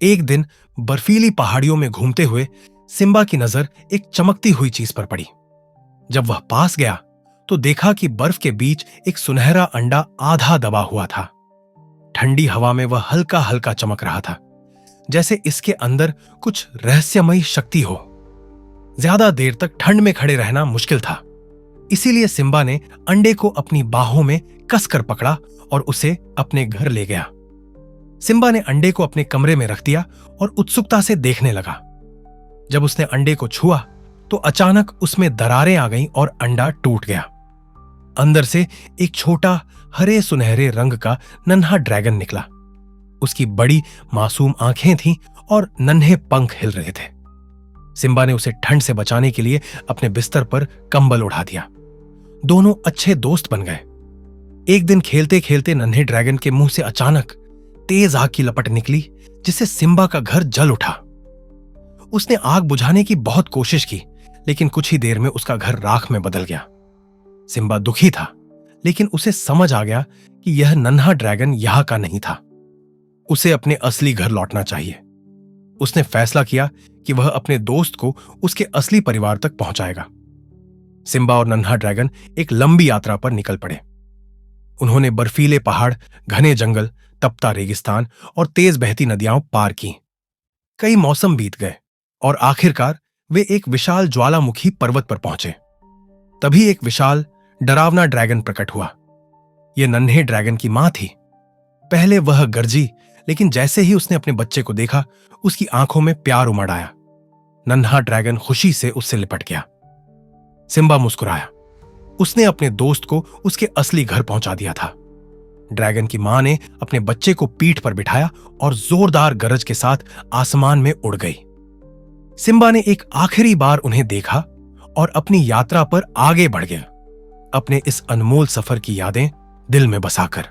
एक दिन बर्फीली पहाड़ियों में घूमते हुए सिम्बा की नजर एक चमकती हुई चीज पर पड़ी। जब वह पास गया तो देखा कि बर्फ के बीच एक सुनहरा अंडा आधा दबा हुआ था। ठंडी हवा में वह हल्का हल्का चमक रहा था, जैसे इसके अंदर कुछ रहस्यमयी शक्ति हो। ज्यादा देर तक ठंड में खड़े रहना मुश्किल था, इसीलिए सिम्बा ने अंडे को अपनी बाहों में कसकर पकड़ा और उसे अपने घर ले गया। सिम्बा ने अंडे को अपने कमरे में रख दिया और उत्सुकता से देखने लगा। जब उसने अंडे को छुआ तो अचानक उसमें दरारें आ गईं और अंडा टूट गया। अंदर से एक छोटा हरे सुनहरे रंग का नन्हा ड्रैगन निकला। उसकी बड़ी मासूम आंखें थीं और नन्हे पंख हिल रहे थे। सिम्बा ने उसे ठंड से बचाने के लिए अपने बिस्तर पर कंबल उड़ा दिया। दोनों अच्छे दोस्त बन गए। एक दिन खेलते खेलते नन्हे ड्रैगन के मुंह से अचानक तेज आग की लपट निकली, जिससे सिम्बा का घर जल उठा। उसने आग बुझाने की बहुत कोशिश की, लेकिन कुछ ही देर में उसका घर राख में बदल गया। सिम्बा दुखी था, लेकिन उसे समझ आ गया कि यह नन्हा ड्रैगन यहां का नहीं था। उसे अपने असली घर लौटना चाहिए। उसने फैसला किया कि वह अपने दोस्त को उसके असली परिवार तक पहुंचाएगा। सिम्बा और नन्हा ड्रैगन एक लंबी यात्रा पर निकल पड़े। उन्होंने बर्फीले पहाड़, घने जंगल, तपता रेगिस्तान और तेज बहती नदियां पार की। कई मौसम बीत गए और आखिरकार वे एक विशाल ज्वालामुखी पर्वत पर पहुंचे। तभी एक विशाल डरावना ड्रैगन प्रकट हुआ। यह नन्हे ड्रैगन की मां थी। पहले वह गरजी, लेकिन जैसे ही उसने अपने बच्चे को देखा, उसकी आंखों में प्यार उमड़ आया। नन्हा ड्रैगन खुशी से उससे लिपट गया। सिम्बा मुस्कुराया। उसने अपने दोस्त को उसके असली घर पहुंचा दिया था। ड्रैगन की मां ने अपने बच्चे को पीठ पर बिठाया और जोरदार गरज के साथ आसमान में उड़ गई। सिम्बा ने एक आखिरी बार उन्हें देखा और अपनी यात्रा पर आगे बढ़ गया, अपने इस अनमोल सफर की यादें दिल में बसाकर।